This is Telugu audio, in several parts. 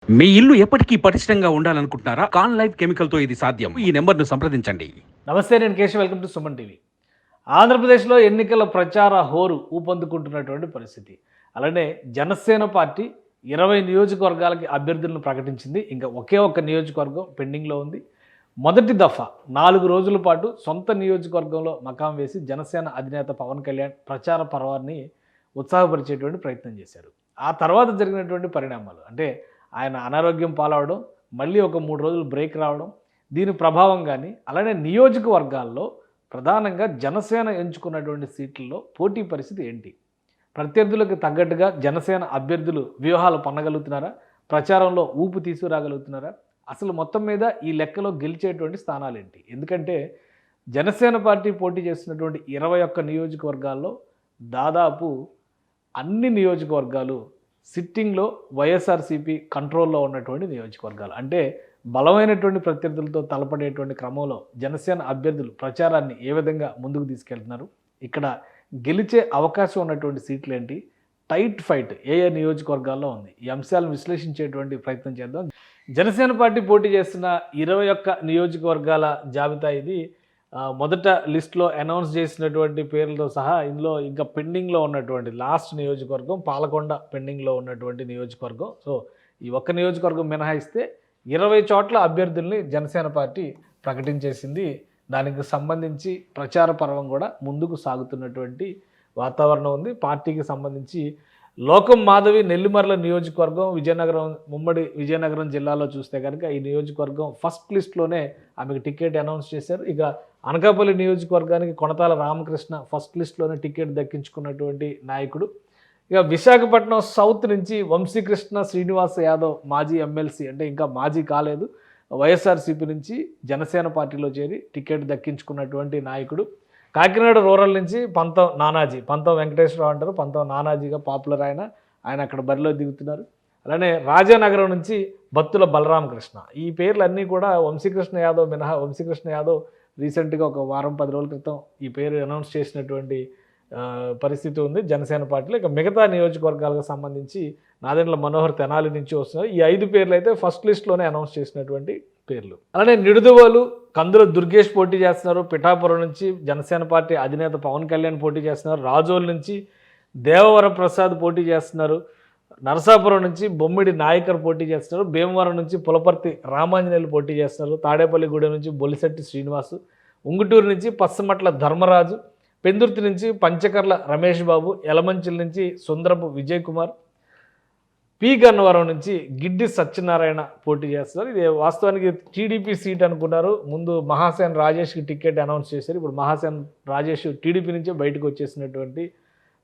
మీ ఇల్లు ఎప్పటికీ పటిష్టంగా ఉండాలనుకుంటున్నారా? కాన్ లైఫ్ కెమికల్‌తో ఇది సాధ్యం. ఈ నంబర్‌ను సంప్రదించండి. నమస్తే, నేను Keshav. Welcome to Suman TV. ఆంధ్రప్రదేశ్లో ఎన్నికల ప్రచార హోరు ఊపందుకుంటున్నటువంటి పరిస్థితి. అలానే జనసేన పార్టీ 20 నియోజకవర్గాలకి అభ్యర్థులను ప్రకటించింది. ఇంకా ఒకే ఒక్క నియోజకవర్గం పెండింగ్లో ఉంది. మొదటి దఫా 4 రోజుల పాటు సొంత నియోజకవర్గంలో మకాం వేసి జనసేన అధినేత పవన్ కళ్యాణ్ ప్రచార పర్వాన్ని ఉత్సాహపరిచేటువంటి ప్రయత్నం చేశారు. ఆ తర్వాత జరిగినటువంటి పరిణామాలు అంటే ఆయన అనారోగ్యం పాలవడం, మళ్ళీ ఒక 3 రోజులు బ్రేక్ రావడం, దీని ప్రభావం కానీ, అలానే నియోజకవర్గాల్లో ప్రధానంగా జనసేన ఎంచుకున్నటువంటి సీట్లలో పోటీ పరిస్థితి ఏంటి? ప్రత్యర్థులకు తగ్గట్టుగా జనసేన అభ్యర్థులు వ్యూహాలు పన్నగలుగుతున్నారా? ప్రచారంలో ఊపు తీసుకురాగలుగుతున్నారా? అసలు మొత్తం మీద ఈ లెక్కలో గెలిచేటువంటి స్థానాలేంటి? ఎందుకంటే జనసేన పార్టీ పోటీ చేస్తున్నటువంటి 21 నియోజకవర్గాల్లో దాదాపు అన్ని నియోజకవర్గాలు సిట్టింగ్లో వైఎస్ఆర్సీపీ కంట్రోల్లో ఉన్నటువంటి నియోజకవర్గాలు. అంటే బలమైనటువంటి ప్రత్యర్థులతో తలపడేటువంటి క్రమంలో జనసేన అభ్యర్థులు ప్రచారాన్ని ఏ విధంగా ముందుకు తీసుకెళ్తున్నారు? ఇక్కడ గెలిచే అవకాశం ఉన్నటువంటి సీట్లు ఏంటి? టైట్ ఫైట్ ఏ ఏ నియోజకవర్గాల్లో ఉంది? ఈ అంశాలను విశ్లేషించేటువంటి ప్రయత్నం చేద్దాం. జనసేన పార్టీ పోటీ చేస్తున్న 21 నియోజకవర్గాల జాబితా ఇది. మొదట లిస్ట్లో అనౌన్స్ చేసినటువంటి పేర్లతో సహా ఇందులో ఇంకా పెండింగ్లో ఉన్నటువంటి లాస్ట్ నియోజకవర్గం పాలకొండ పెండింగ్లో ఉన్నటువంటి నియోజకవర్గం. సో ఈ ఒక్క నియోజకవర్గం మినహాయిస్తే 20 చోట్ల అభ్యర్థుల్ని జనసేన పార్టీ ప్రకటించేసింది. దానికి సంబంధించి ప్రచార పర్వం కూడా ముందుకు సాగుతున్నటువంటి వాతావరణం ఉంది. పార్టీకి సంబంధించి లోకం మాధవి నెల్లిమర్ల నియోజకవర్గం విజయనగరం, ఉమ్మడి విజయనగరం జిల్లాలో చూస్తే కనుక ఈ నియోజకవర్గం ఫస్ట్ లిస్ట్లోనే ఆమెకు టికెట్ అనౌన్స్ చేశారు. ఇక అనకాపల్లి నియోజకవర్గానికి కొనతాల రామకృష్ణ ఫస్ట్ లిస్ట్లోనే టికెట్ దక్కించుకున్నటువంటి నాయకుడు. ఇక విశాఖపట్నం సౌత్ నుంచి వంశీకృష్ణ శ్రీనివాస్ యాదవ్ మాజీ ఎమ్మెల్సీ, అంటే ఇంకా మాజీ కాలేదు, వైఎస్ఆర్సీపీ నుంచి జనసేన పార్టీలో చేరి టికెట్ దక్కించుకున్నటువంటి నాయకుడు. కాకినాడ రూరల్ నుంచి పంతం నానాజీ, పంతం వెంకటేశ్వరరావు అంటారు, పంతం నానాజీగా పాపులర్ ఆయన అక్కడ బరిలో దిగుతున్నారు. అలానే రాజానగరం నుంచి బత్తుల బలరామకృష్ణ. ఈ పేర్లన్నీ కూడా వంశీకృష్ణ యాదవ్ మినహా, వంశీకృష్ణ యాదవ్ రీసెంట్గా ఒక వారం 10 రోజుల క్రితం ఈ పేరు అనౌన్స్ చేసినటువంటి పరిస్థితి ఉంది జనసేన పార్టీలో. ఇక మిగతా నియోజకవర్గాలకు సంబంధించి నాదెండ్ల మనోహర్ తెనాలి నుంచి వస్తున్నారు. ఈ 5 పేర్లు అయితే ఫస్ట్ లిస్ట్లోనే అనౌన్స్ చేసినటువంటి పేర్లు. అలానే నిడుదవోలు కందుల దుర్గేష్ పోటీ చేస్తున్నారు. పిఠాపురం నుంచి జనసేన పార్టీ అధినేత పవన్ కళ్యాణ్ పోటీ చేస్తున్నారు. రాజోల్ నుంచి దేవవర ప్రసాద్ పోటీ చేస్తున్నారు. నరసాపురం నుంచి బొమ్మిడి నాయకర్ పోటీ చేస్తున్నారు. భీమవరం నుంచి పులపర్తి రామాంజనేయులు పోటీ చేస్తున్నారు. తాడేపల్లిగూడెం నుంచి బొలిశెట్టి శ్రీనివాసు, ఉంగుటూరు నుంచి పచ్చమట్ల ధర్మరాజు, పెందుర్తి నుంచి పంచకర్ల రమేష్ బాబు, యలమంచిల నుంచి సుందరపు విజయ్ కుమార్, పి గన్నవరం నుంచి గిడ్డి సత్యనారాయణ పోటీ చేస్తున్నారు. ఇది వాస్తవానికి టీడీపీ సీట్ అనుకున్నారు. ముందు మహాసేన్ రాజేష్కి టికెట్ అనౌన్స్ చేశారు. ఇప్పుడు మహాసేన్ రాజేష్ టీడీపీ నుంచే బయటకు వచ్చేసినటువంటి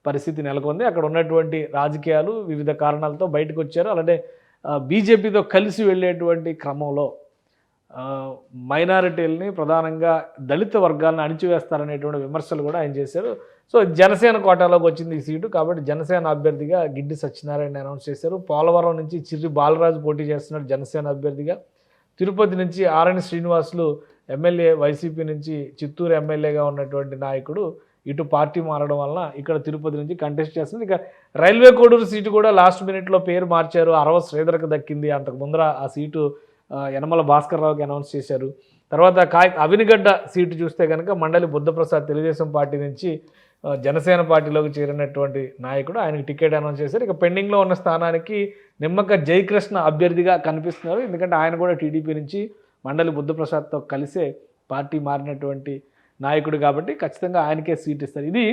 పరిస్థితి నెలకొంది. అక్కడ ఉన్నటువంటి రాజకీయాలు వివిధ కారణాలతో బయటకు వచ్చారు. అలానే బీజేపీతో కలిసి వెళ్ళేటువంటి క్రమంలో మైనారిటీలని, ప్రధానంగా దళిత వర్గాలను అణిచివేస్తారనేటువంటి విమర్శలు కూడా ఆయన చేశారు. సో జనసేన కోటాలోకి వచ్చింది ఈ సీటు, కాబట్టి జనసేన అభ్యర్థిగా గిడ్డి సత్యనారాయణ అనౌన్స్ చేశారు. పోలవరం నుంచి చిర్రి బాలరాజు పోటీ చేస్తున్నారు జనసేన అభ్యర్థిగా. తిరుపతి నుంచి ఆరణి శ్రీనివాసులు ఎమ్మెల్యే, వైసీపీ నుంచి చిత్తూరు ఎమ్మెల్యేగా ఉన్నటువంటి నాయకుడు ఇటు పార్టీ మారడం వలన ఇక్కడ తిరుపతి నుంచి కంటెస్ట్ చేస్తుంది. ఇక రైల్వే కోడూరు సీటు కూడా లాస్ట్ మినిట్లో పేరు మార్చారు. అరవ శ్రీధర్కి దక్కింది. అంతకు ముందర ఆ సీటు యనమల భాస్కర్ రావుకి అనౌన్స్ చేశారు. తర్వాత అవినిగడ్డ సీటు చూస్తే కనుక మండలి బుద్ధప్రసాద్ తెలుగుదేశం పార్టీ నుంచి జనసేన పార్టీలోకి చేరినటువంటి నాయకుడు, ఆయనకి టికెట్ అనౌన్స్ చేశారు. ఇక పెండింగ్లో ఉన్న స్థానానికి నిమ్మక జయకృష్ణ అభ్యర్థిగా కనిపిస్తున్నారు. ఎందుకంటే ఆయన కూడా టీడీపీ నుంచి మండలి బుద్ధప్రసాద్తో కలిసే పార్టీ మారినటువంటి నాయకుడు కాబట్టి ఖచ్చితంగా ఆయనకే సీట్ ఇస్తారు. ఇది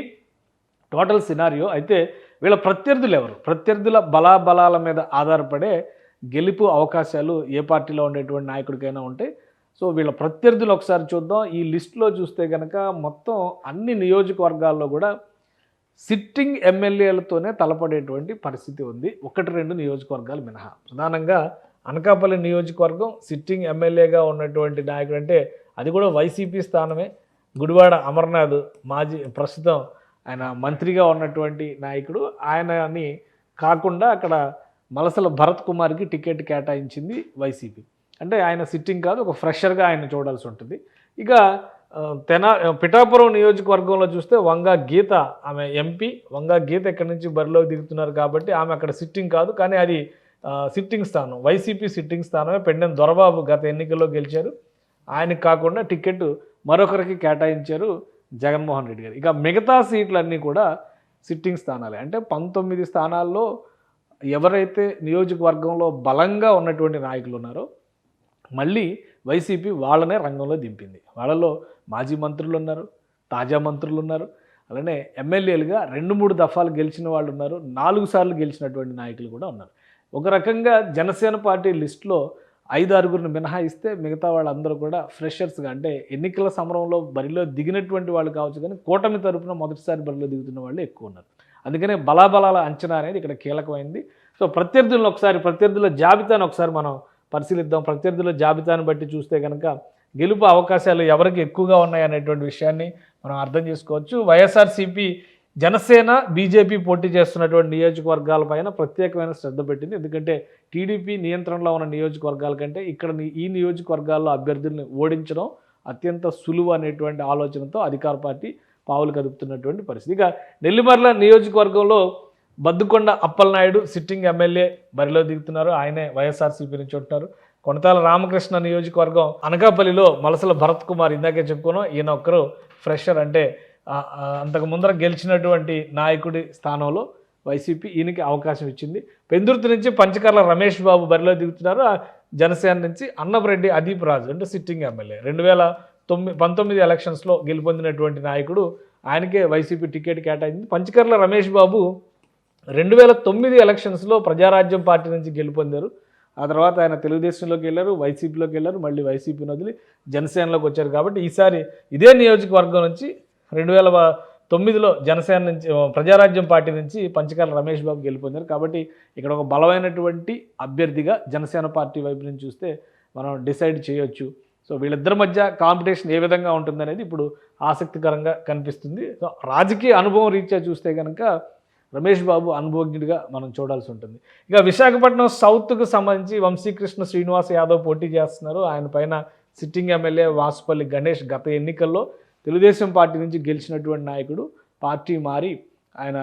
టోటల్ సినారియో. అయితే వీళ్ళ ప్రత్యర్థులు ఎవరు? ప్రత్యర్థుల బలాబలాల మీద ఆధారపడే గెలుపు అవకాశాలు ఏ పార్టీలో ఉండేటువంటి నాయకుడికైనా ఉంటాయి. సో వీళ్ళ ప్రత్యర్థులు ఒకసారి చూద్దాం. ఈ లిస్టులో చూస్తే కనుక మొత్తం అన్ని నియోజకవర్గాల్లో కూడా సిట్టింగ్ ఎమ్మెల్యేలతోనే తలపడేటువంటి పరిస్థితి ఉంది, 1-2 నియోజకవర్గాలు మినహా. ప్రధానంగా అనకాపల్లి నియోజకవర్గం సిట్టింగ్ ఎమ్మెల్యేగా ఉన్నటువంటి నాయకుడు, అంటే అది కూడా వైసీపీ స్థానమే, గుడివాడ అమర్నాథ్, ప్రస్తుతం ఆయన మంత్రిగా ఉన్నటువంటి నాయకుడు. ఆయనని కాకుండా అక్కడ మలసల భరత్ కుమార్కి టికెట్ కేటాయించింది వైసీపీ. అంటే ఆయన సిట్టింగ్ కాదు, ఒక ఫ్రెషర్గా ఆయన చూడాల్సి ఉంటుంది. ఇక పిఠాపురం నియోజకవర్గంలో చూస్తే వంగా గీత, ఆమె ఎంపీ వంగా గీత ఎక్కడి నుంచి బరిలోకి దిగుతున్నారు కాబట్టి ఆమె అక్కడ సిట్టింగ్ కాదు, కానీ అది సిట్టింగ్ స్థానం, వైసీపీ సిట్టింగ్ స్థానమే పెండెం దొరబాబు గత ఎన్నికల్లో గెలిచారు. ఆయనకు కాకుండా టికెట్ మరొకరికి కేటాయించారు జగన్మోహన్ రెడ్డి గారు. ఇక మిగతా సీట్లన్నీ కూడా సిట్టింగ్ స్థానాలే. అంటే 19 స్థానాల్లో ఎవరైతే నియోజకవర్గంలో బలంగా ఉన్నటువంటి నాయకులు ఉన్నారో మళ్ళీ వైసీపీ వాళ్ళనే రంగంలో దింపింది. వాళ్ళలో మాజీ మంత్రులు ఉన్నారు, తాజా మంత్రులు ఉన్నారు, అలానే ఎమ్మెల్యేలుగా 2-3 దఫాలు గెలిచిన వాళ్ళు ఉన్నారు, 4 సార్లు గెలిచినటువంటి నాయకులు కూడా ఉన్నారు. ఒక రకంగా జనసేన పార్టీ లిస్టులో 5-6 మినహాయిస్తే మిగతా వాళ్ళందరూ కూడా ఫ్రెషర్స్గా, అంటే ఎన్నికల సమరంలో బరిలో దిగినటువంటి వాళ్ళు కావచ్చు, కానీ కూటమి తరపున మొదటిసారి బరిలో దిగుతున్న వాళ్ళు ఎక్కువ ఉన్నారు. అందుకనే బలాబలాల అంచనా అనేది ఇక్కడ కీలకమైంది. సో ప్రత్యర్థుల జాబితాను ఒకసారి మనం పరిశీలిద్దాం. ప్రత్యర్థుల జాబితాను బట్టి చూస్తే కనుక గెలుపు అవకాశాలు ఎవరికి ఎక్కువగా ఉన్నాయనేటువంటి విషయాన్ని మనం అర్థం చేసుకోవచ్చు. వైఎస్ఆర్సీపీ, జనసేన, బీజేపీ పోటీ చేస్తున్నటువంటి నియోజకవర్గాలపైన ప్రత్యేకమైన శ్రద్ధ పెట్టింది. ఎందుకంటే టీడీపీ నియంత్రణలో ఉన్న నియోజకవర్గాల కంటే ఇక్కడ ఈ నియోజకవర్గాల్లో అభ్యర్థుల్ని ఓడించడం అత్యంత సులువు అనేటువంటి ఆలోచనతో అధికార పార్టీ పావులు కదుపుతున్నటువంటి పరిస్థితి. ఇక నెల్లిమర్ల నియోజకవర్గంలో బద్దుకొండ అప్పలనాయుడు సిట్టింగ్ ఎమ్మెల్యే బరిలో దిగుతున్నారు. ఆయనే వైఎస్ఆర్సీపీ నుంచి ఉంటున్నారు. కొనతాల రామకృష్ణ నియోజకవర్గం అనకాపల్లిలో మలసల భరత్ కుమార్, ఇందాకే చెప్పుకున్నాం, ఈయన ఒక్కరు ఫ్రెషర్, అంటే అంతకు ముందర గెలిచినటువంటి నాయకుడి స్థానంలో వైసీపీ ఈయనకి అవకాశం ఇచ్చింది. పెందుర్తి నుంచి పంచకర్ల రమేష్ బాబు బరిలో దిగుతున్నారు. జనసేన నుంచి అన్నపరెడ్డి అదీప్ రాజు, అంటే సిట్టింగ్ ఎమ్మెల్యే, 2019 ఎలక్షన్స్లో గెలుపొందినటువంటి నాయకుడు, ఆయనకే వైసీపీ టికెట్ కేటాయించింది. పంచకర్ల రమేష్ బాబు 2009 ఎలక్షన్స్లో ప్రజారాజ్యం పార్టీ నుంచి గెలుపొందారు. ఆ తర్వాత ఆయన తెలుగుదేశంలోకి వెళ్ళారు, వైసీపీలోకి వెళ్ళారు, మళ్ళీ వైసీపీని వదిలి జనసేనలోకి వచ్చారు. కాబట్టి ఈసారి ఇదే నియోజకవర్గం నుంచి 2009లో జనసేన నుంచి, ప్రజారాజ్యం పార్టీ నుంచి పంచకర్ల రమేష్ బాబు గెలుపొందారు. కాబట్టి ఇక్కడ ఒక బలమైనటువంటి అభ్యర్థిగా జనసేన పార్టీ వైపు నుంచి చూస్తే మనం డిసైడ్ చేయొచ్చు. సో వీళ్ళిద్దరి మధ్య కాంపిటీషన్ ఏ విధంగా ఉంటుందనేది ఇప్పుడు ఆసక్తికరంగా కనిపిస్తుంది. సో రాజకీయ అనుభవం రీత్యా చూస్తే కనుక రమేష్ బాబు అనుభవజ్ఞుడిగా మనం చూడాల్సి ఉంటుంది. ఇక విశాఖపట్నం సౌత్కు సంబంధించి వంశీకృష్ణ శ్రీనివాస్ యాదవ్ పోటీ చేస్తున్నారు. ఆయన పైన సిట్టింగ్ ఎమ్మెల్యే వాసుపల్లి గణేష్ గత ఎన్నికల్లో తెలుగుదేశం పార్టీ నుంచి గెలిచినటువంటి నాయకుడు, పార్టీ మారి ఆయన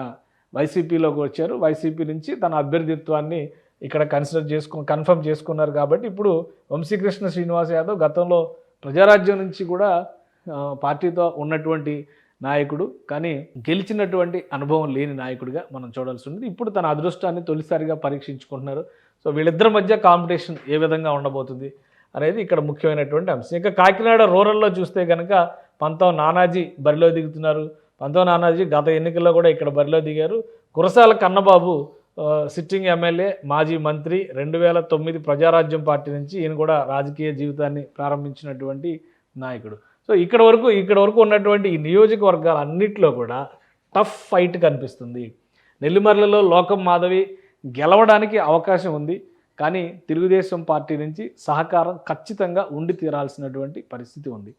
వైసీపీలోకి వచ్చారు. వైసీపీ నుంచి తన అభ్యర్థిత్వాన్ని ఇక్కడ కన్ఫర్మ్ చేసుకున్నారు. కాబట్టి ఇప్పుడు వంశీకృష్ణ శ్రీనివాస్ యాదవ్ గతంలో ప్రజారాజ్యం నుంచి కూడా పార్టీతో ఉన్నటువంటి నాయకుడు, కానీ గెలిచినటువంటి అనుభవం లేని నాయకుడిగా మనం చూడాల్సి ఉంది. ఇప్పుడు తన అదృష్టాన్ని తొలిసారిగా పరీక్షించుకుంటున్నారు. సో వీళ్ళిద్దరి మధ్య కాంపిటీషన్ ఏ విధంగా ఉండబోతుంది అనేది ఇక్కడ ముఖ్యమైనటువంటి అంశం. ఇక కాకినాడ రూరల్లో చూస్తే కనుక పంతం నానాజీ బరిలో దిగుతున్నారు. పంతం నానాజీ గత ఎన్నికల్లో కూడా ఇక్కడ బరిలో దిగారు. కురసాల కన్నబాబు సిట్టింగ్ ఎమ్మెల్యే, మాజీ మంత్రి, 2009 ప్రజారాజ్యం పార్టీ నుంచి ఈయన కూడా రాజకీయ జీవితాన్ని ప్రారంభించినటువంటి నాయకుడు. సో ఇక్కడ వరకు ఉన్నటువంటి ఈ నియోజకవర్గాలన్నింటిలో కూడా టఫ్ ఫైట్ కనిపిస్తుంది. నెల్లిమర్లలో లోకం మాధవి గెలవడానికి అవకాశం ఉంది, కానీ తెలుగుదేశం పార్టీ నుంచి సహకారం ఖచ్చితంగా ఉండి తీరాల్సినటువంటి పరిస్థితి ఉంది.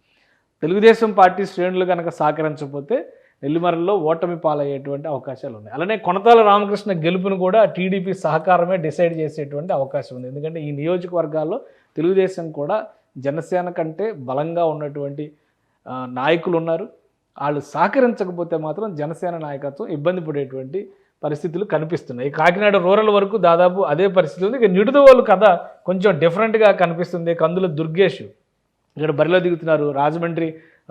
తెలుగుదేశం పార్టీ శ్రేణులు కనుక సహకరించకపోతే నెల్లిమర్లలో ఓటమి పాలయ్యేటువంటి అవకాశాలు ఉన్నాయి. అలానే కొనతాల రామకృష్ణ గెలుపును కూడా టీడీపీ సహకారమే డిసైడ్ చేసేటువంటి అవకాశం ఉంది. ఎందుకంటే ఈ నియోజకవర్గాల్లో తెలుగుదేశం కూడా జనసేన కంటే బలంగా ఉన్నటువంటి నాయకులు ఉన్నారు. వాళ్ళు సహకరించకపోతే మాత్రం జనసేన నాయకత్వం ఇబ్బంది పడేటువంటి పరిస్థితులు కనిపిస్తున్నాయి. కాకినాడ రూరల్ వరకు దాదాపు అదే పరిస్థితి ఉంది. ఇక నిడుదవోలు కథ కొంచెం డిఫరెంట్గా కనిపిస్తుంది. కందుల దుర్గేష్ ఇక్కడ బరిలో దిగుతున్నారు. రాజమండ్రి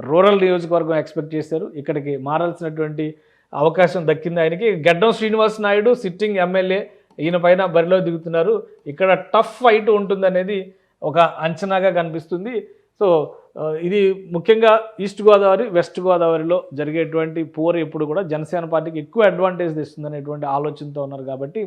రూరల్ నియోజకవర్గం ఎక్స్పెక్ట్ చేశారు, ఇక్కడికి మారాల్సినటువంటి అవకాశం దక్కింది ఆయనకి. గడ్డం శ్రీనివాస్ నాయుడు సిట్టింగ్ ఎమ్మెల్యే, ఈయన పైన బరిలో దిగుతున్నారు. ఇక్కడ టఫ్ ఫైట్ ఉంటుందనేది ఒక అంచనాగా కనిపిస్తుంది. సో ఇది ముఖ్యంగా ఈస్ట్ గోదావరి, వెస్ట్ గోదావరిలో జరిగేటువంటి పోరు ఎప్పుడు కూడా జనసేన పార్టీకి ఎక్కువ అడ్వాంటేజ్ తెస్తుందనేటువంటి ఆలోచనతో ఉన్నారు. కాబట్టి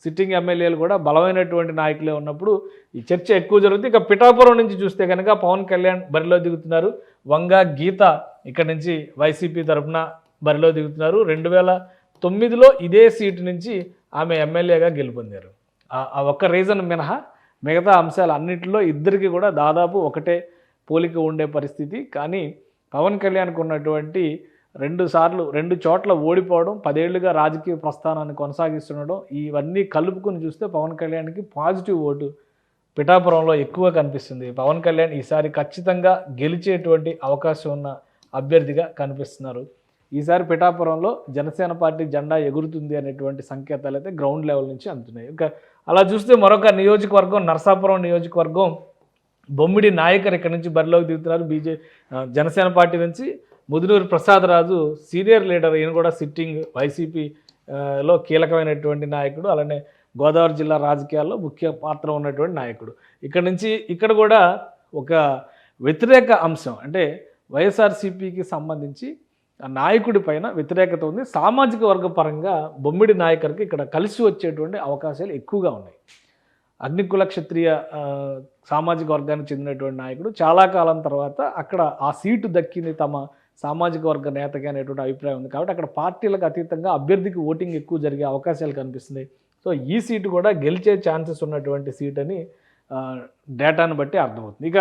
సిట్టింగ్ ఎమ్మెల్యేలు కూడా బలమైనటువంటి నాయకులే ఉన్నప్పుడు ఈ చర్చ ఎక్కువ జరుగుతుంది. ఇక పిఠాపురం నుంచి చూస్తే కనుక పవన్ కళ్యాణ్ బరిలో దిగుతున్నారు. వంగ గీత ఇక్కడ నుంచి వైసీపీ తరఫున బరిలో దిగుతున్నారు. 2009లో ఇదే సీటు నుంచి ఆమె ఎమ్మెల్యేగా గెలుపొందారు. ఆ ఒక్క రీజన్ మినహా మిగతా అంశాలు అన్నింటిలో ఇద్దరికి కూడా దాదాపు ఒకటే పోలిక ఉండే పరిస్థితి. కానీ పవన్ కళ్యాణ్కి ఉన్నటువంటి 2 చోట్ల ఓడిపోవడం, 10 ఏళ్లుగా రాజకీయ ప్రస్థానాన్ని కొనసాగిస్తుండడం, ఇవన్నీ కలుపుకొని చూస్తే పవన్ కళ్యాణ్కి పాజిటివ్ ఓటు పిఠాపురంలో ఎక్కువ కనిపిస్తుంది. పవన్ కళ్యాణ్ ఈసారి ఖచ్చితంగా గెలిచేటువంటి అవకాశం ఉన్న అభ్యర్థిగా కనిపిస్తున్నారు. ఈసారి పిఠాపురంలో జనసేన పార్టీ జెండా ఎగురుతుంది అనేటువంటి సంకేతాలు అయితే గ్రౌండ్ లెవెల్ నుంచి అందుతున్నాయి. ఇంకా అలా చూస్తే మరొక నియోజకవర్గం నరసాపురం నియోజకవర్గం బొమ్మిడి నాయకర్ ఇక్కడ నుంచి బరిలోకి దిగుతున్నారు. జనసేన పార్టీ నుంచి ముదునూరు ప్రసాద్ రాజు సీనియర్ లీడర్, ఈయన కూడా సిట్టింగ్ వైసీపీలో కీలకమైనటువంటి నాయకుడు, అలానే గోదావరి జిల్లా రాజకీయాల్లో ముఖ్య పాత్ర ఉన్నటువంటి నాయకుడు. ఇక్కడ కూడా ఒక వ్యతిరేక అంశం అంటే వైఎస్ఆర్సీపీకి సంబంధించి ఆ నాయకుడి పైన వ్యతిరేకత ఉంది. సామాజిక వర్గ పరంగా బొమ్మిడి నాయకర్కి ఇక్కడ కలిసి వచ్చేటువంటి అవకాశాలు ఎక్కువగా ఉన్నాయి. అగ్నికుల క్షత్రియ సామాజిక వర్గానికి చెందినటువంటి నాయకుడు చాలా కాలం తర్వాత అక్కడ ఆ సీటు దక్కింది తమ సామాజిక వర్గ నేతగా అనేటువంటి అభిప్రాయం ఉంది. కాబట్టి అక్కడ పార్టీలకు అతీతంగా అభ్యర్థికి ఓటింగ్ ఎక్కువ జరిగే అవకాశాలు కనిపిస్తున్నాయి. సో ఈ సీటు కూడా గెలిచే ఛాన్సెస్ ఉన్నటువంటి సీట్ అని డేటాను బట్టి అర్థమవుతుంది. ఇక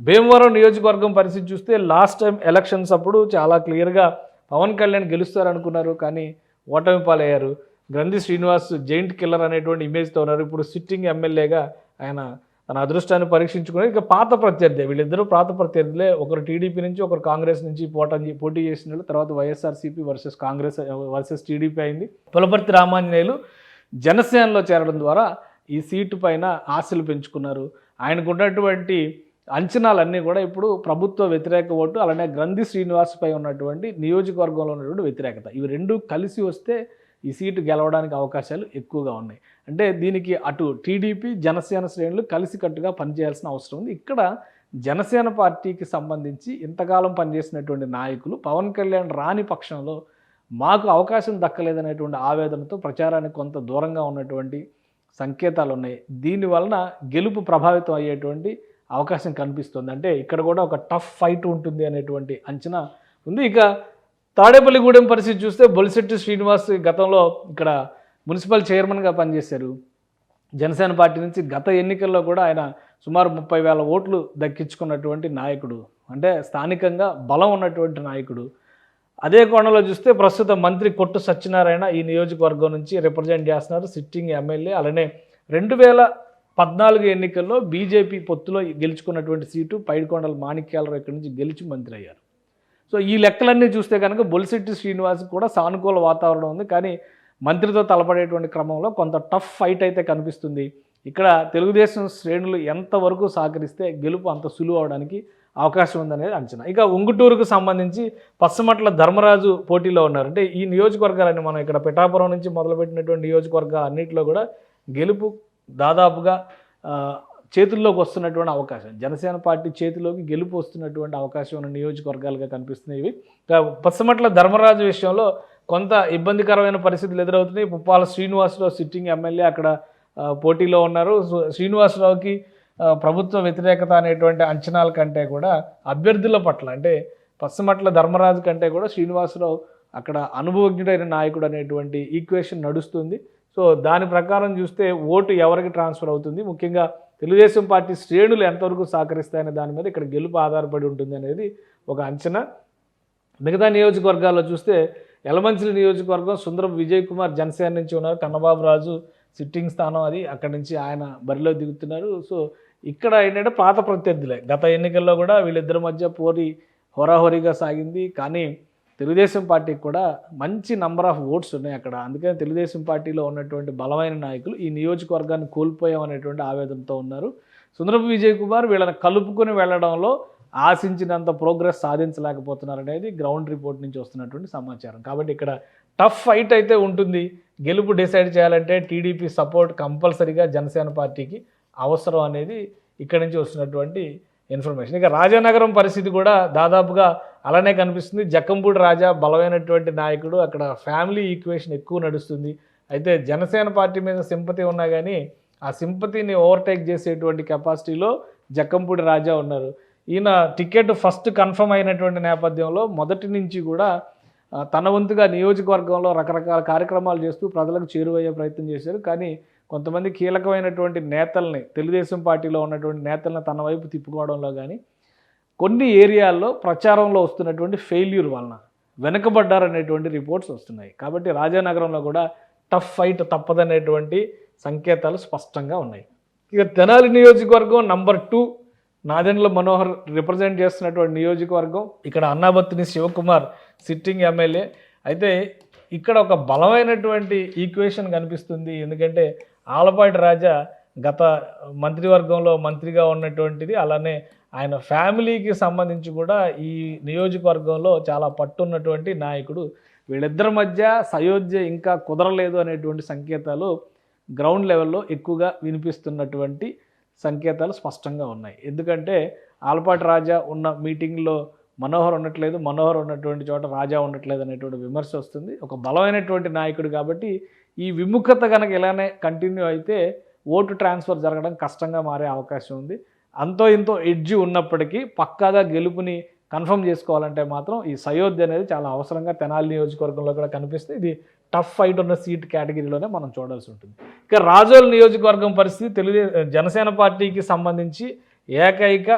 భీమవరం నియోజకవర్గం పరిస్థితి చూస్తే లాస్ట్ టైం ఎలక్షన్స్ అప్పుడు చాలా క్లియర్గా పవన్ కళ్యాణ్ గెలుస్తారనుకున్నారు, కానీ ఓటమి పాలయ్యారు. గ్రంథి శ్రీనివాస్ జైంట్ కిల్లర్ అనేటువంటి ఇమేజ్తో ఉన్నారు. ఇప్పుడు సిట్టింగ్ ఎమ్మెల్యేగా ఆయన తన అదృష్టాన్ని పరీక్షించుకున్నారు. ఇక పాత ప్రత్యర్థి, వీళ్ళిద్దరూ పాత ప్రత్యర్థులే. ఒకరు టీడీపీ నుంచి, ఒకరు కాంగ్రెస్ నుంచి పోటీ చేసిన తర్వాత YSRCP versus Congress versus TDP అయింది. పులపర్తి రామాంజనేయులు జనసేనలో చేరడం ద్వారా ఈ సీటు పైన ఆశలు పెంచుకున్నారు. ఆయనకు ఉన్నటువంటి అంచనాలన్నీ కూడా ఇప్పుడు ప్రభుత్వ వ్యతిరేక ఓటు, అలానే గ్రంథి శ్రీనివాస్పై ఉన్నటువంటి నియోజకవర్గంలో ఉన్నటువంటి వ్యతిరేకత, ఇవి రెండు కలిసి వస్తే ఈ సీటు గెలవడానికి అవకాశాలు ఎక్కువగా ఉన్నాయి. అంటే దీనికి అటు టీడీపీ జనసేన శ్రేణులు కలిసికట్టుగా పనిచేయాల్సిన అవసరం ఉంది. ఇక్కడ జనసేన పార్టీకి సంబంధించి ఇంతకాలం పనిచేసినటువంటి నాయకులు పవన్ కళ్యాణ్ రాని పక్షంలో మాకు అవకాశం దక్కలేదనేటువంటి ఆవేదనతో ప్రచారానికి కొంత దూరంగా ఉన్నటువంటి సంకేతాలు ఉన్నాయి. దీనివలన గెలుపు ప్రభావితం అయ్యేటువంటి అవకాశం కనిపిస్తుంది. అంటే ఇక్కడ కూడా ఒక టఫ్ ఫైట్ ఉంటుంది అనేటువంటి అంచనా ఉంది. ఇక తాడేపల్లిగూడెం పరిస్థితి చూస్తే బొలిశెట్టి శ్రీనివాస్ గతంలో ఇక్కడ మున్సిపల్ చైర్మన్గా పనిచేశారు జనసేన పార్టీ నుంచి. గత ఎన్నికల్లో కూడా ఆయన సుమారు 30,000 ఓట్లు దక్కించుకున్నటువంటి నాయకుడు, అంటే స్థానికంగా బలం ఉన్నటువంటి నాయకుడు. అదే కోణంలో చూస్తే ప్రస్తుత మంత్రి కొట్టు సత్యనారాయణ ఈ నియోజకవర్గం నుంచి రిప్రజెంట్ చేస్తున్నారు, సిట్టింగ్ ఎమ్మెల్యే. అలానే 2014 ఎన్నికల్లో బీజేపీ పొత్తులో గెలుచుకున్నటువంటి సీటు పైడికొండల మాణిక్యాలరావు ఇక్కడి నుంచి గెలిచి మంత్రి అయ్యారు. సో ఈ లెక్కలన్నీ చూస్తే కనుక బొలిశెట్టి శ్రీనివాస్ కూడా సానుకూల వాతావరణం ఉంది, కానీ మంత్రితో తలపడేటువంటి క్రమంలో కొంత టఫ్ ఫైట్ అయితే కనిపిస్తుంది. ఇక్కడ తెలుగుదేశం శ్రేణులు ఎంతవరకు సహకరిస్తే గెలుపు అంత సులువు అవడానికి అవకాశం ఉందనేది అంచనా. ఇక ఉంగుటూరుకు సంబంధించి పచ్చమట్ల ధర్మరాజు పోటీలో ఉన్నారు. అంటే ఈ నియోజకవర్గాలన్నీ మనం ఇక్కడ పిఠాపురం నుంచి మొదలుపెట్టినటువంటి నియోజకవర్గాలు అన్నింటిలో కూడా గెలుపు దాదాపుగా చేతుల్లోకి వస్తున్నటువంటి అవకాశం, జనసేన పార్టీ చేతిలోకి గెలుపు వస్తున్నటువంటి అవకాశం ఉన్న నియోజకవర్గాలుగా కనిపిస్తున్నాయి ఇవి. పచ్చమట్ల ధర్మరాజు విషయంలో కొంత ఇబ్బందికరమైన పరిస్థితులు ఎదురవుతున్నాయి. పుప్పాల శ్రీనివాసరావు సిట్టింగ్ ఎమ్మెల్యే అక్కడ పోటీలో ఉన్నారు. శ్రీనివాసరావుకి ప్రభుత్వ వ్యతిరేకత అనేటువంటి అంచనాల కంటే కూడా అభ్యర్థుల పట్ల, అంటే పచ్చమట్ల ధర్మరాజు కంటే కూడా శ్రీనివాసరావు అక్కడ అనుభవజ్ఞుడైన నాయకుడు అనేటువంటి ఈక్వేషన్ నడుస్తుంది. సో దాని ప్రకారం చూస్తే ఓటు ఎవరికి ట్రాన్స్ఫర్ అవుతుంది, ముఖ్యంగా తెలుగుదేశం పార్టీ శ్రేణులు ఎంతవరకు సహకరిస్తాయనే దాని మీద ఇక్కడ గెలుపు ఆధారపడి ఉంటుంది అనేది ఒక అంచనా. మిగతా నియోజకవర్గాల్లో చూస్తే యలమంచిలి నియోజకవర్గం సుందరం విజయ్ కుమార్ జనసేన నుంచి ఉన్నారు, కన్నబాబు రాజు సిట్టింగ్ స్థానం అది, అక్కడి నుంచి ఆయన బరిలో దిగుతున్నారు. సో ఇక్కడ ఏంటంటే పాత ప్రత్యర్థులే, గత ఎన్నికల్లో కూడా వీళ్ళిద్దరి మధ్య పోటీ హోరాహోరీగా సాగింది, కానీ తెలుగుదేశం పార్టీకి కూడా మంచి నంబర్ ఆఫ్ ఓట్స్ ఉన్నాయి అక్కడ. అందుకని తెలుగుదేశం పార్టీలో ఉన్నటువంటి బలమైన నాయకులు ఈ నియోజకవర్గాన్ని కోల్పోయామనేటువంటి ఆవేదనతో ఉన్నారు. సుందరపు విజయ్ కుమార్ వీళ్ళని కలుపుకొని వెళ్ళడంలో ఆశించినంత ప్రోగ్రెస్ సాధించలేకపోతున్నారు అనేది గ్రౌండ్ రిపోర్ట్ నుంచి వస్తున్నటువంటి సమాచారం. కాబట్టి ఇక్కడ టఫ్ ఫైట్ అయితే ఉంటుంది. గెలుపు డిసైడ్ చేయాలంటే టీడీపీ సపోర్ట్ కంపల్సరీగా జనసేన పార్టీకి అవసరం అనేది ఇక్కడి నుంచి వస్తున్నటువంటి ఇన్ఫర్మేషన్. ఇక రాజానగరం పరిస్థితి కూడా దాదాపుగా అలానే కనిపిస్తుంది. జక్కంపూడి రాజా బలమైనటువంటి నాయకుడు, అక్కడ ఫ్యామిలీ ఈక్వేషన్ ఎక్కువ నడుస్తుంది. అయితే జనసేన పార్టీ మీద సింపతి ఉన్నా కానీ ఆ సింపతిని ఓవర్టేక్ చేసేటువంటి కెపాసిటీలో జక్కంపూడి రాజా ఉన్నారు. ఈయన టికెట్ ఫస్ట్ కన్ఫర్మ్ అయినటువంటి నేపథ్యంలో మొదటి నుంచి కూడా తన వంతుగా నియోజకవర్గంలో రకరకాల కార్యక్రమాలు చేస్తూ ప్రజలకు చేరువయ్యే ప్రయత్నం చేశారు. కానీ కొంతమంది కీలకమైనటువంటి నేతల్ని, తెలుగుదేశం పార్టీలో ఉన్నటువంటి నేతల్ని తన వైపు తిప్పుకోవడంలో కానీ కొన్ని ఏరియాల్లో ప్రచారంలో వస్తున్నటువంటి ఫెయిల్యూర్ వలన వెనుకబడ్డారనేటువంటి రిపోర్ట్స్ వస్తున్నాయి. కాబట్టి రాజానగరంలో కూడా టఫ్ ఫైట్ తప్పదనేటువంటి సంకేతాలు స్పష్టంగా ఉన్నాయి. ఇక తెనాలి నియోజకవర్గం నంబర్ 2 నాదెండ్ల మనోహర్ రిప్రజెంట్ చేస్తున్నటువంటి నియోజకవర్గం. ఇక్కడ అన్నాబత్తిని శివకుమార్ సిట్టింగ్ ఎమ్మెల్యే. అయితే ఇక్కడ ఒక బలమైనటువంటి ఈక్వేషన్ కనిపిస్తుంది. ఎందుకంటే ఆలపాటి రాజా గత మంత్రివర్గంలో మంత్రిగా ఉన్నటువంటిది, అలానే ఆయన ఫ్యామిలీకి సంబంధించి కూడా ఈ నియోజకవర్గంలో చాలా పట్టున్నటువంటి నాయకుడు. వీళ్ళిద్దరి మధ్య సయోధ్య ఇంకా కుదరలేదు అనేటువంటి సంకేతాలు గ్రౌండ్ లెవెల్లో ఎక్కువగా వినిపిస్తున్నటువంటి సంకేతాలు స్పష్టంగా ఉన్నాయి. ఎందుకంటే ఆలపాటి రాజా ఉన్న మీటింగ్లో మనోహర్ ఉండట్లేదు, మనోహర్ ఉన్నటువంటి చోట రాజా ఉండట్లేదు అనేటువంటి విమర్శ వస్తుంది. ఒక బలమైనటువంటి నాయకుడు కాబట్టి ఈ విముఖత కనుక ఇలానే కంటిన్యూ అయితే ఓటు ట్రాన్స్ఫర్ జరగడం కష్టంగా మారే అవకాశం ఉంది. అంతో ఇంతో ఎడ్జి ఉన్నప్పటికీ పక్కాగా గెలుపుని కన్ఫర్మ్ చేసుకోవాలంటే మాత్రం ఈ సయోధ్య అనేది చాలా అవసరంగా తెనాలి నియోజకవర్గంలో కూడా కనిపిస్తుంది. ఇది టఫ్ ఫైట్ ఉన్న సీట్ కేటగిరీలోనే మనం చూడాల్సి ఉంటుంది. ఇక రాజోల్ నియోజకవర్గం పరిస్థితి జనసేన పార్టీకి సంబంధించి ఏకైక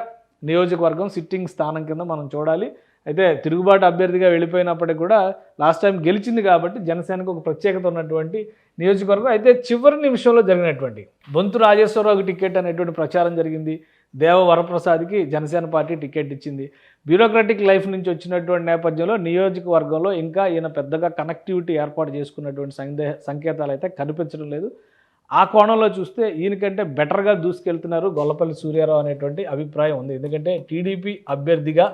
నియోజకవర్గం సిట్టింగ్ స్థానం కింద మనం చూడాలి. అయితే తిరుగుబాటు అభ్యర్థిగా వెళ్ళిపోయినప్పటికీ కూడా లాస్ట్ టైం గెలిచింది కాబట్టి జనసేనకు ఒక ప్రత్యేకత ఉన్నటువంటి నియోజకవర్గం. అయితే చివరి నిమిషంలో జరిగినటువంటి బొంతు రాజేశ్వరరావుకి టికెట్ అనేటువంటి ప్రచారం జరిగింది. దేవ వరప్రసాద్కి జనసేన పార్టీ టికెట్ ఇచ్చింది. బ్యూరోక్రటిక్ లైఫ్ నుంచి వచ్చినటువంటి నేపథ్యంలో నియోజకవర్గంలో ఇంకా ఈయన పెద్దగా కనెక్టివిటీ ఏర్పాటు చేసుకున్నటువంటి సంకేతాలు అయితే కనిపించడం లేదు. ఆ కోణంలో చూస్తే ఈయనకంటే బెటర్గా దూసుకెళ్తున్నారు గొల్లపల్లి సూర్యారావు అనేటువంటి అభిప్రాయం ఉంది. ఎందుకంటే టీడీపీ అభ్యర్థిగా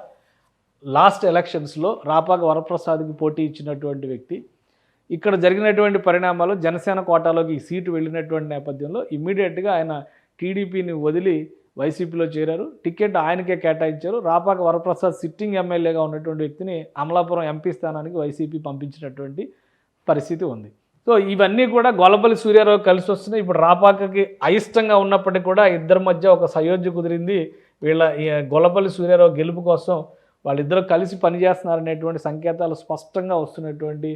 లాస్ట్ ఎలక్షన్స్లో రాపాక వరప్రసాద్కి పోటీ ఇచ్చినటువంటి వ్యక్తి. ఇక్కడ జరిగినటువంటి పరిణామాలు జనసేన కోటాలోకి ఈ సీటు వెళ్ళినటువంటి నేపథ్యంలో ఇమ్మీడియట్గా ఆయన టీడీపీని వదిలి వైసీపీలో చేరారు. టికెట్ ఆయనకే కేటాయించారు. రాపాక వరప్రసాద్ సిట్టింగ్ ఎమ్మెల్యేగా ఉన్నటువంటి వ్యక్తిని అమలాపురం ఎంపీ స్థానానికి వైసీపీ పంపించినటువంటి పరిస్థితి ఉంది. సో ఇవన్నీ కూడా గొల్లపల్లి సూర్యారావు కలిసి వస్తున్నాయి. ఇప్పుడు రాపాకకి అయిష్టంగా ఉన్నప్పటికీ కూడా ఇద్దరి మధ్య ఒక సయోధ్య కుదిరింది. గొల్లపల్లి సూర్యారావు గెలుపు కోసం వాళ్ళిద్దరూ కలిసి పనిచేస్తున్నారనేటువంటి సంకేతాలు స్పష్టంగా వస్తున్నటువంటి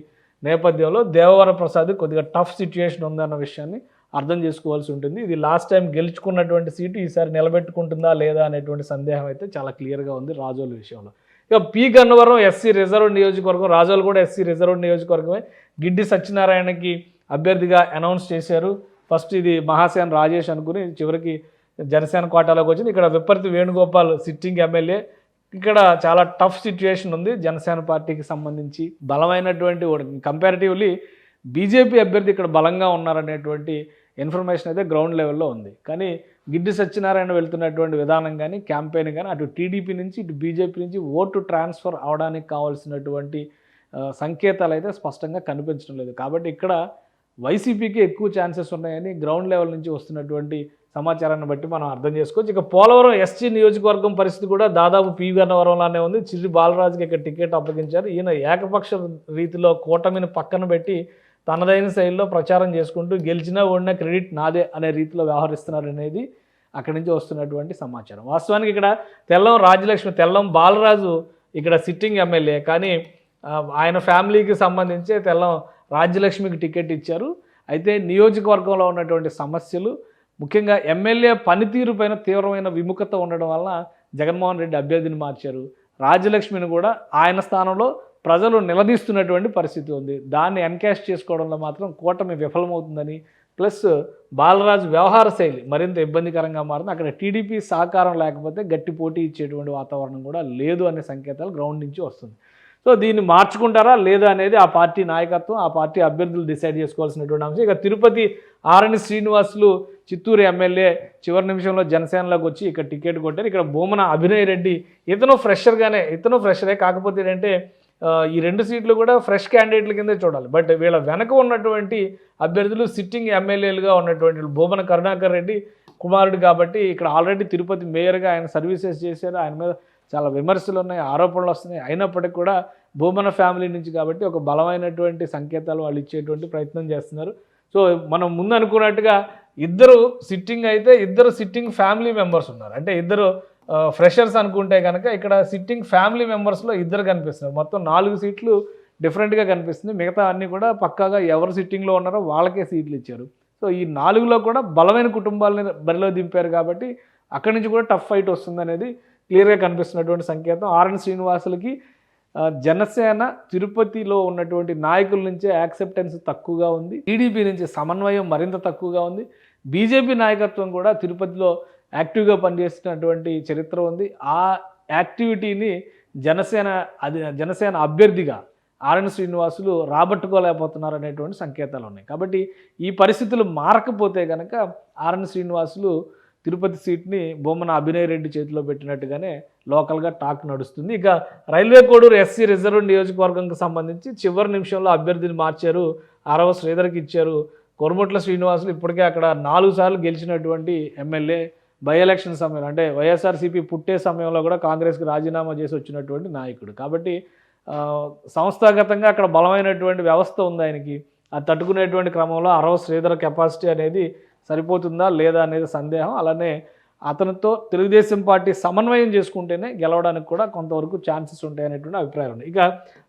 నేపథ్యంలో దేవవర ప్రసాద్ కొద్దిగా టఫ్ సిచ్యుయేషన్ ఉందన్న విషయాన్ని అర్థం చేసుకోవాల్సి ఉంటుంది. ఇది లాస్ట్ టైం గెలుచుకున్నటువంటి సీటు ఈసారి నిలబెట్టుకుంటుందా లేదా అనేటువంటి సందేహం అయితే చాలా క్లియర్గా ఉంది రాజోలు విషయంలో. ఇక పి గన్నవరం ఎస్సీ రిజర్వ్ నియోజకవర్గం, రాజోలు కూడా ఎస్సీ రిజర్వ్ నియోజకవర్గమే. గిడ్డి సత్యనారాయణకి అభ్యర్థిగా అనౌన్స్ చేశారు. ఫస్ట్ ఇది మహాసేన రాజేష్ అనుకుని చివరికి జనసేన కోటాలోకి వచ్చింది. ఇక్కడ విప్పర్తి వేణుగోపాల్ సిట్టింగ్ ఎమ్మెల్యే. ఇక్కడ చాలా టఫ్ సిచ్యుయేషన్ ఉంది జనసేన పార్టీకి సంబంధించి. బలమైనటువంటి కంపారిటివ్లీ బీజేపీ అభ్యర్థి ఇక్కడ బలంగా ఉన్నారనేటువంటి ఇన్ఫర్మేషన్ అయితే గ్రౌండ్ లెవెల్లో ఉంది. కానీ గిడ్డి సత్యనారాయణ వెళ్తున్నటువంటి విధానం కానీ క్యాంపెయిన్ కానీ అటు టీడీపీ నుంచి ఇటు బీజేపీ నుంచి ఓటు ట్రాన్స్ఫర్ అవడానికి కావాల్సినటువంటి సంకేతాలు అయితే స్పష్టంగా కనిపించడం లేదు. కాబట్టి ఇక్కడ వైసీపీకి ఎక్కువ ఛాన్సెస్ ఉన్నాయని గ్రౌండ్ లెవెల్ నుంచి వస్తున్నటువంటి సమాచారాన్ని బట్టి మనం అర్థం చేసుకోవచ్చు. ఇక పోలవరం ఎస్టీ నియోజకవర్గం పరిస్థితి కూడా దాదాపు పి గన్నవరంలానే ఉంది. చిర్రి బాలరాజుకి ఇక్కడ టికెట్ అప్పగించారు. ఈయన ఏకపక్ష రీతిలో కూటమిని పక్కన పెట్టి తనదైన శైలిలో ప్రచారం చేసుకుంటూ గెలిచినా ఓడినా క్రెడిట్ నాదే అనే రీతిలో వ్యవహరిస్తున్నారు అనేది అక్కడి నుంచి వస్తున్నటువంటి సమాచారం. వాస్తవానికి ఇక్కడ తెల్లం బాలరాజు ఇక్కడ సిట్టింగ్ ఎమ్మెల్యే, కానీ ఆయన ఫ్యామిలీకి సంబంధించి తెల్లం రాజ్యలక్ష్మికి టికెట్ ఇచ్చారు. అయితే నియోజకవర్గంలో ఉన్నటువంటి సమస్యలు, ముఖ్యంగా ఎమ్మెల్యే పనితీరు పైన తీవ్రమైన విముఖత ఉండడం వల్ల జగన్మోహన్ రెడ్డి అభ్యర్థిని మార్చారు. రాజ్యలక్ష్మిని కూడా ఆయన స్థానంలో ప్రజలు నిలదీస్తున్నటువంటి పరిస్థితి ఉంది. దాన్ని ఎన్కాష్ చేసుకోవడంలో మాత్రం కూటమి విఫలమవుతుందని, ప్లస్ బాలరాజు వ్యవహార శైలి మరింత ఇబ్బందికరంగా మారుతుంది. అక్కడ టీడీపీ సహకారం లేకపోతే గట్టి పోటీ ఇచ్చేటువంటి వాతావరణం కూడా లేదు అనే సంకేతాలు గ్రౌండ్ నుంచి వస్తుంది. సో దీన్ని మార్చుకుంటారా లేదా అనేది ఆ పార్టీ నాయకత్వం, ఆ పార్టీ అభ్యర్థులు డిసైడ్ చేసుకోవాల్సినటువంటి అంశం. ఇక తిరుపతి ఆరణి శ్రీనివాసులు చిత్తూరు ఎమ్మెల్యే చివరి నిమిషంలో జనసేనలోకి వచ్చి ఇక్కడ టికెట్ కొట్టారు. ఇక్కడ భూమన అభినయ్ రెడ్డి ఇతను ఫ్రెషరే, కాకపోతే ఏంటంటే ఈ 2 సీట్లు కూడా ఫ్రెష్ క్యాండిడేట్ల కిందే చూడాలి. బట్ వీళ్ళ వెనక ఉన్నటువంటి అభ్యర్థులు సిట్టింగ్ ఎమ్మెల్యేలుగా ఉన్నటువంటి భూమన కరుణాకర్ రెడ్డి కుమారుడు కాబట్టి ఇక్కడ ఆల్రెడీ తిరుపతి మేయర్గా ఆయన సర్వీసెస్ చేశారు. ఆయన మీద చాలా విమర్శలు ఉన్నాయి, ఆరోపణలు వస్తున్నాయి. అయినప్పటికీ కూడా భూమన ఫ్యామిలీ నుంచి కాబట్టి ఒక బలమైనటువంటి సంకేతాలు వాళ్ళు ఇచ్చేటువంటి ప్రయత్నం చేస్తున్నారు. సో మనం ముందు అనుకున్నట్టుగా ఇద్దరు సిట్టింగ్ ఫ్యామిలీ మెంబర్స్ ఉన్నారు. అంటే ఇద్దరు ఫ్రెషర్స్ అనుకుంటే కనుక ఇక్కడ సిట్టింగ్ ఫ్యామిలీ మెంబర్స్లో ఇద్దరు కనిపిస్తున్నారు. మొత్తం 4 సీట్లు డిఫరెంట్గా కనిపిస్తుంది. మిగతా అన్నీ కూడా పక్కాగా ఎవరు సిట్టింగ్లో ఉన్నారో వాళ్ళకే సీట్లు ఇచ్చారు. సో ఈ 4లో కూడా బలమైన కుటుంబాలని బరిలో దింపారు కాబట్టి అక్కడి నుంచి కూడా టఫ్ ఫైట్ వస్తుంది అనేది క్లియర్గా కనిపిస్తున్నటువంటి సంకేతం. ఆర్ఎన్ శ్రీనివాసులకి జనసేన తిరుపతిలో ఉన్నటువంటి నాయకుల నుంచే యాక్సెప్టెన్స్ తక్కువగా ఉంది. టీడీపీ నుంచి సమన్వయం మరింత తక్కువగా ఉంది. బీజేపీ నాయకత్వం కూడా తిరుపతిలో యాక్టివ్గా పనిచేస్తున్నటువంటి చరిత్ర ఉంది. ఆ యాక్టివిటీని జనసేన అభ్యర్థిగా ఆర్ఎన్ శ్రీనివాసులు రాబట్టుకోలేకపోతున్నారు అనేటువంటి సంకేతాలు ఉన్నాయి. కాబట్టి ఈ పరిస్థితులు మారకపోతే కనుక ఆర్ఎన్ శ్రీనివాసులు తిరుపతి సీట్ని బొమ్మన అభినయ్ రెడ్డి చేతిలో పెట్టినట్టుగానే లోకల్గా టాక్ నడుస్తుంది. ఇక రైల్వే కోడూరు ఎస్సీ రిజర్వ్ నియోజకవర్గంకి సంబంధించి చివరి నిమిషంలో అభ్యర్థిని మార్చారు. ఆరవ శ్రీధర్కి ఇచ్చారు. కొరుముట్ల శ్రీనివాసులు ఇప్పటికే అక్కడ 4 సార్లు గెలిచినటువంటి ఎమ్మెల్యే. బై ఎలక్షన్ సమయంలో అంటే వైఎస్ఆర్సీపీ పుట్టే సమయంలో కూడా కాంగ్రెస్కి రాజీనామా చేసి వచ్చినటువంటి నాయకుడు. కాబట్టి సంస్థాగతంగా అక్కడ బలమైనటువంటి వ్యవస్థ ఉంది ఆయనకి. అది తట్టుకునేటువంటి క్రమంలో అరవ శ్రీధర్ కెపాసిటీ అనేది సరిపోతుందా లేదా అనేది సందేహం. అలానే అతనితో తెలుగుదేశం పార్టీ సమన్వయం చేసుకుంటేనే గెలవడానికి కూడా కొంతవరకు ఛాన్సెస్ ఉంటాయనేటువంటి అభిప్రాయం ఉంది. ఇక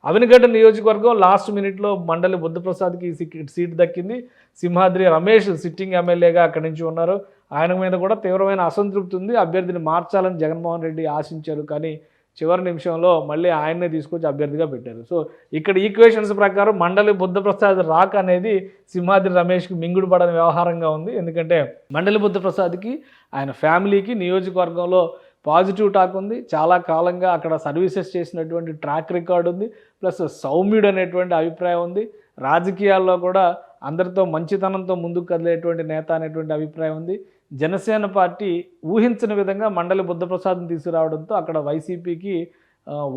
అవినగడ్డ నియోజకవర్గం లాస్ట్ మినిట్లో మండలి బుద్ధప్రసాద్కి సీట్ దక్కింది. సింహాద్రి రమేష్ సిట్టింగ్ ఎమ్మెల్యేగా అక్కడి నుంచి ఉన్నారు. ఆయన మీద కూడా తీవ్రమైన అసంతృప్తి ఉంది. అభ్యర్థిని మార్చాలని జగన్మోహన్ రెడ్డి ఆశించారు, కానీ చివరి నిమిషంలో మళ్ళీ ఆయన్నే తీసుకొచ్చి అభ్యర్థిగా పెట్టారు. సో ఇక్కడ ఈక్వేషన్స్ ప్రకారం మండలి బుద్ధప్రసాద్ రాక్ అనేది సింహాద్రి రమేష్కి మింగుడు పడని వ్యవహారంగా ఉంది. ఎందుకంటే మండలి బుద్ధప్రసాద్కి ఆయన ఫ్యామిలీకి నియోజకవర్గంలో పాజిటివ్ టాక్ ఉంది. చాలా కాలంగా అక్కడ సర్వీసెస్ చేసినటువంటి ట్రాక్ రికార్డు ఉంది. ప్లస్ సౌమ్యుడు అనేటువంటి అభిప్రాయం ఉంది. రాజకీయాల్లో కూడా అందరితో మంచితనంతో ముందుకు కదిలేటువంటి నేత అనేటువంటి అభిప్రాయం ఉంది. జనసేన పార్టీ ఊహించిన విధంగా మండలి బుద్ధప్రసాద్ని తీసుకురావడంతో అక్కడ వైసీపీకి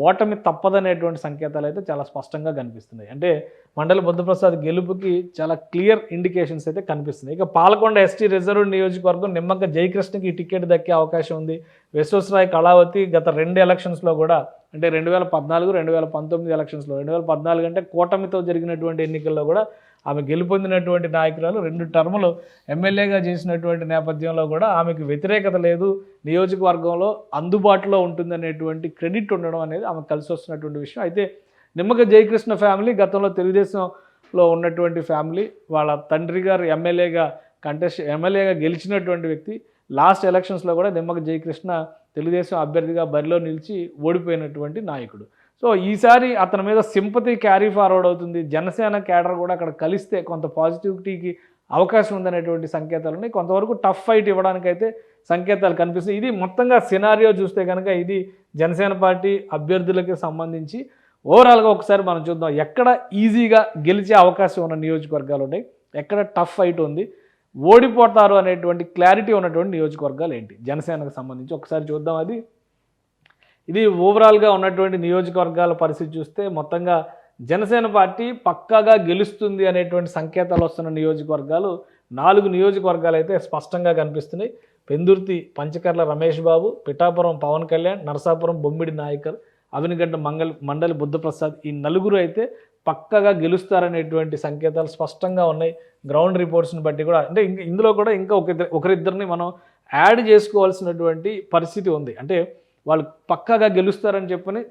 ఓటమి తప్పదనేటువంటి సంకేతాలు అయితే చాలా స్పష్టంగా కనిపిస్తున్నాయి. అంటే మండలి బుద్ధప్రసాద్ గెలుపుకి చాలా క్లియర్ ఇండికేషన్స్ అయితే కనిపిస్తున్నాయి. ఇక పాలకొండ ఎస్టీ రిజర్వ్ నియోజకవర్గం నిమ్మక జయకృష్ణకి టికెట్ దక్కే అవకాశం ఉంది. విశ్వేశ్వరరాయ్ కళావతి గత 2 ఎలక్షన్స్లో కూడా అంటే 2014, 2019 ఎలక్షన్స్లో 2014 అంటే కూటమితో జరిగినటువంటి ఎన్నికల్లో కూడా ఆమె గెలుపొందినటువంటి నాయకురాలు. 2 టర్ములు ఎమ్మెల్యేగా చేసినటువంటి నేపథ్యంలో కూడా ఆమెకు వ్యతిరేకత లేదు, నియోజకవర్గంలో అందుబాటులో ఉంటుందనేటువంటి క్రెడిట్ ఉండడం అనేది ఆమెకు కలిసి వస్తున్నటువంటి విషయం. అయితే నిమ్మక జయకృష్ణ ఫ్యామిలీ గతంలో తెలుగుదేశంలో ఉన్నటువంటి ఫ్యామిలీ. వాళ్ళ తండ్రి గారు ఎమ్మెల్యేగా గెలిచినటువంటి వ్యక్తి. లాస్ట్ ఎలక్షన్స్లో కూడా నిమ్మక జయకృష్ణ తెలుగుదేశం అభ్యర్థిగా బరిలో నిలిచి ఓడిపోయినటువంటి నాయకుడు. సో ఈసారి అతని మీద సింపతి క్యారీ ఫార్వర్డ్ అవుతుంది. జనసేన క్యాడర్ కూడా అక్కడ కలిస్తే కొంత పాజిటివిటీకి అవకాశం ఉందనేటువంటి సంకేతాలు ఉన్నాయి. కొంతవరకు టఫ్ ఫైట్ ఇవ్వడానికైతే సంకేతాలు కనిపిస్తాయి. ఇది మొత్తంగా సినారియో చూస్తే కనుక ఇది జనసేన పార్టీ అభ్యర్థులకి సంబంధించి ఓవరాల్గా ఒకసారి మనం చూద్దాం. ఎక్కడ ఈజీగా గెలిచే అవకాశం ఉన్న నియోజకవర్గాలు ఉన్నాయి, ఎక్కడ టఫ్ ఫైట్ ఉంది, ఓడిపోతారు అనేటువంటి క్లారిటీ ఉన్నటువంటి నియోజకవర్గాలు ఏంటి జనసేనకు సంబంధించి ఒకసారి చూద్దాం. ఇది ఓవరాల్గా ఉన్నటువంటి నియోజకవర్గాల పరిస్థితి చూస్తే మొత్తంగా జనసేన పార్టీ పక్కాగా గెలుస్తుంది అనేటువంటి సంకేతాలు వస్తున్న నియోజకవర్గాలు 4 నియోజకవర్గాలు అయితే స్పష్టంగా కనిపిస్తున్నాయి. పెందుర్తి పంచకర్ల రమేష్ బాబు, పిఠాపురం పవన్ కళ్యాణ్, నరసాపురం బొమ్మిడి నాయకర్, అవినగడ్డ మండలి బుద్ధప్రసాద్, ఈ 4 అయితే పక్కగా గెలుస్తారనేటువంటి సంకేతాలు స్పష్టంగా ఉన్నాయి. గ్రౌండ్ రిపోర్ట్స్ని బట్టి కూడా అంటే ఇందులో కూడా ఇంకా ఒకరిద్దరిని మనం యాడ్ చేసుకోవాల్సినటువంటి పరిస్థితి ఉంది. అంటే వాళ్ళు పక్కాగా గెలుస్తారని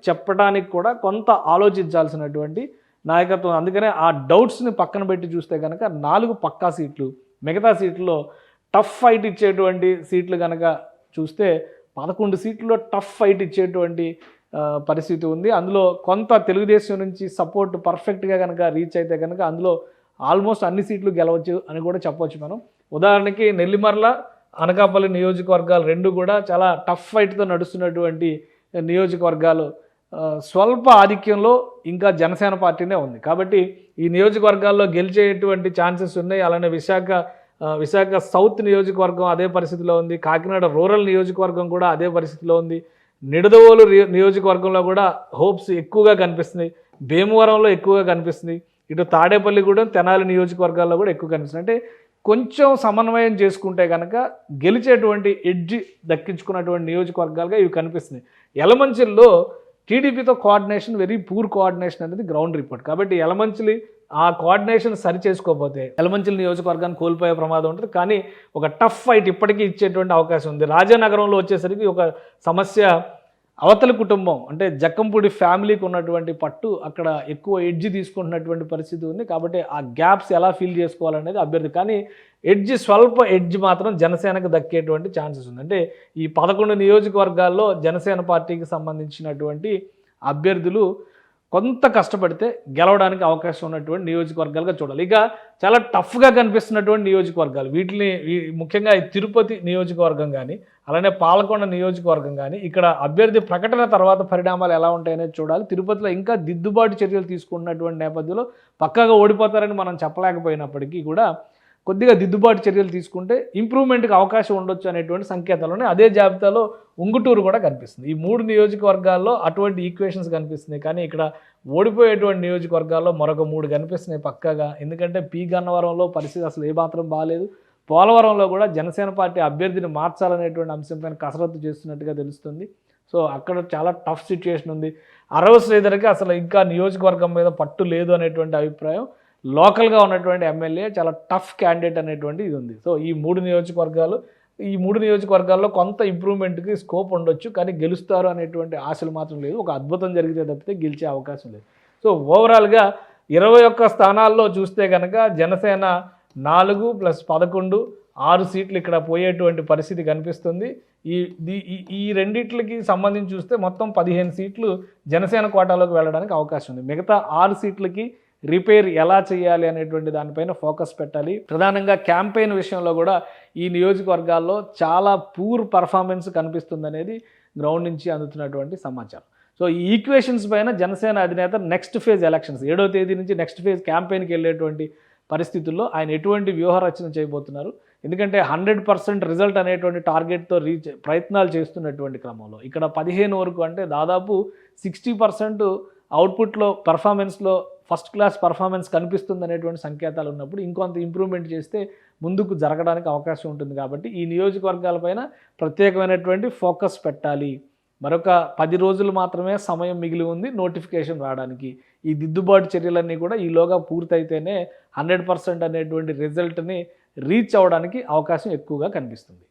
చెప్పడానికి కూడా కొంత ఆలోచించాల్సినటువంటి నాయకత్వం. అందుకనే ఆ డౌట్స్ని పక్కన పెట్టి చూస్తే కనుక 4 పక్కా సీట్లు, మిగతా సీట్లలో టఫ్ ఫైట్ ఇచ్చేటువంటి సీట్లు కనుక చూస్తే 11 సీట్లలో టఫ్ ఫైట్ ఇచ్చేటువంటి పరిస్థితి ఉంది. అందులో కొంత తెలుగుదేశం నుంచి సపోర్ట్ పర్ఫెక్ట్గా కనుక రీచ్ అయితే కనుక అందులో ఆల్మోస్ట్ అన్ని సీట్లు గెలవచ్చు అని కూడా చెప్పవచ్చు మనం. ఉదాహరణకి నెల్లిమర్ల, అనకాపల్లి నియోజకవర్గాలు 2 కూడా చాలా టఫ్ ఫైట్తో నడుస్తున్నటువంటి నియోజకవర్గాలు. స్వల్ప ఆధిక్యంలో ఇంకా జనసేన పార్టీనే ఉంది. కాబట్టి ఈ నియోజకవర్గాల్లో గెలిచేటువంటి ఛాన్సెస్ ఉన్నాయి. అలానే విశాఖ సౌత్ నియోజకవర్గం అదే పరిస్థితిలో ఉంది. కాకినాడ రూరల్ నియోజకవర్గం కూడా అదే పరిస్థితిలో ఉంది. నిడదవోలు నియోజకవర్గంలో కూడా హోప్స్ ఎక్కువగా కనిపిస్తుంది. భీమవరంలో ఎక్కువగా కనిపిస్తుంది. ఇటు తాడేపల్లిగూడెం, తెనాలి నియోజకవర్గాల్లో కూడా ఎక్కువ కనిపిస్తుంది. అంటే కొంచెం సమన్వయం చేసుకుంటే కనుక గెలిచేటువంటి ఎడ్జ్ దక్కించుకున్నటువంటి నియోజకవర్గాలుగా ఇవి కనిపిస్తున్నాయి. యలమంచిల్లో టీడీపీతో కోఆర్డినేషన్, వెరీ పూర్ కోఆర్డినేషన్ అనేది గ్రౌండ్ రిపోర్ట్. కాబట్టి యలమంచిలి ఆ కోఆర్డినేషన్ సరి చేసుకోకపోతే యలమంచిలి నియోజకవర్గాన్ని కోల్పోయే ప్రమాదం ఉంటుంది. కానీ ఒక టఫ్ ఫైట్ ఇప్పటికీ ఇచ్చేటువంటి అవకాశం ఉంది. రాజానగరంలో వచ్చేసరికి ఒక సమస్య, అవతలి కుటుంబం అంటే జక్కంపూడి ఫ్యామిలీకి ఉన్నటువంటి పట్టు అక్కడ ఎక్కువ ఎడ్జ్ తీసుకుంటున్నటువంటి పరిస్థితి ఉంది. కాబట్టి ఆ గ్యాప్స్ ఎలా ఫిల్ చేసుకోవాలనేది అభ్యర్థి. కానీ స్వల్ప ఎడ్జ్ మాత్రం జనసేనకు దక్కేటువంటి ఛాన్సెస్ ఉంది. అంటే ఈ 11 నియోజకవర్గాల్లో జనసేన పార్టీకి సంబంధించినటువంటి అభ్యర్థులు కొంత కష్టపడితే గెలవడానికి అవకాశం ఉన్నటువంటి నియోజకవర్గాలుగా చూడాలి. ఇక చాలా టఫ్గా కనిపిస్తున్నటువంటి నియోజకవర్గాలు వీటిని ముఖ్యంగా ఈ తిరుపతి నియోజకవర్గం కానీ అలానే పాలకొండ నియోజకవర్గం కానీ ఇక్కడ అభ్యర్థి ప్రకటన తర్వాత పరిణామాలు ఎలా ఉంటాయనేది చూడాలి. తిరుపతిలో ఇంకా దిద్దుబాటు చర్యలు తీసుకున్నటువంటి నేపథ్యంలో పక్కాగా ఓడిపోతారని మనం చెప్పలేకపోయినప్పటికీ కూడా కొద్దిగా దిద్దుబాటు చర్యలు తీసుకుంటే ఇంప్రూవ్మెంట్కి అవకాశం ఉండొచ్చు అనేటువంటి సంకేతాలునే అదే జాబితాలో ఉంగుటూరు కూడా కనిపిస్తుంది. ఈ 3 నియోజకవర్గాల్లో అటువంటి ఈక్వేషన్స్ కనిపిస్తున్నాయి. కానీ ఇక్కడ ఓడిపోయేటువంటి నియోజకవర్గాల్లో మరొక 3 కనిపిస్తున్నాయి పక్కాగా. ఎందుకంటే పి గన్నవరంలో పరిస్థితి అసలు ఏమాత్రం బాగాలేదు. పోలవరంలో కూడా జనసేన పార్టీ అభ్యర్థిని మార్చాలనేటువంటి అంశంపైన కసరత్తు చేస్తున్నట్టుగా తెలుస్తుంది. సో అక్కడ చాలా టఫ్ సిచ్యుయేషన్ ఉంది. అరవ శ్రీధర్కి అసలు ఇంకా నియోజకవర్గం మీద పట్టు లేదు అనేటువంటి అభిప్రాయం. లోకల్గా ఉన్నటువంటి ఎమ్మెల్యే చాలా టఫ్ క్యాండిడేట్ అనేటువంటి ఇది ఉంది. సో ఈ 3 నియోజకవర్గాల్లో కొంత ఇంప్రూవ్మెంట్కి స్కోప్ ఉండొచ్చు. కానీ గెలుస్తారు అనేటువంటి ఆశలు మాత్రం లేదు. ఒక అద్భుతం జరిగితే తప్పితే గెలిచే అవకాశం లేదు. సో ఓవరాల్గా 21 స్థానాల్లో చూస్తే కనుక జనసేన 4 + 11 6 సీట్లు ఇక్కడ పోయేటువంటి పరిస్థితి కనిపిస్తుంది. ఈ రెండిట్లకి సంబంధించి చూస్తే మొత్తం 15 సీట్లు జనసేన కోటాలోకి వెళ్ళడానికి అవకాశం ఉంది. మిగతా 6 సీట్లకి రిపేర్ ఎలా చేయాలి అనేటువంటి దానిపైన ఫోకస్ పెట్టాలి. ప్రధానంగా క్యాంపెయిన్ విషయంలో కూడా ఈ నియోజకవర్గాల్లో చాలా పూర్ పర్ఫార్మెన్స్ కనిపిస్తుంది అనేది గ్రౌండ్ నుంచి అందుతున్నటువంటి సమాచారం. సో ఈ ఈక్వేషన్స్ పైన జనసేన అధినేత నెక్స్ట్ ఫేజ్ ఎలక్షన్స్ 7వ తేదీ నుంచి నెక్స్ట్ ఫేజ్ క్యాంపెయిన్కి వెళ్ళేటువంటి పరిస్థితుల్లో ఆయన ఎటువంటి వ్యూహ రచన చేయబోతున్నారు. ఎందుకంటే 100% రిజల్ట్ అనేటువంటి టార్గెట్తో ప్రయత్నాలు చేస్తున్నటువంటి క్రమంలో ఇక్కడ 15 వరకు అంటే దాదాపు 60% అవుట్పుట్లో పర్ఫార్మెన్స్లో ఫస్ట్ క్లాస్ పర్ఫార్మెన్స్ కనిపిస్తుంది అనేటువంటి సంకేతాలు ఉన్నప్పుడు ఇంకొంత ఇంప్రూవ్మెంట్ చేస్తే ముందుకు జరగడానికి అవకాశం ఉంటుంది. కాబట్టి ఈ నియోజకవర్గాలపైన ప్రత్యేకమైనటువంటి ఫోకస్ పెట్టాలి. మరొక 10 రోజులు మాత్రమే సమయం మిగిలి ఉంది నోటిఫికేషన్ రావడానికి. ఈ దిద్దుబాటు చర్యలన్నీ కూడా ఈలోగా పూర్తయితేనే 100% అనేటువంటి రిజల్ట్ని రీచ్ అవ్వడానికి అవకాశం ఎక్కువగా కనిపిస్తుంది.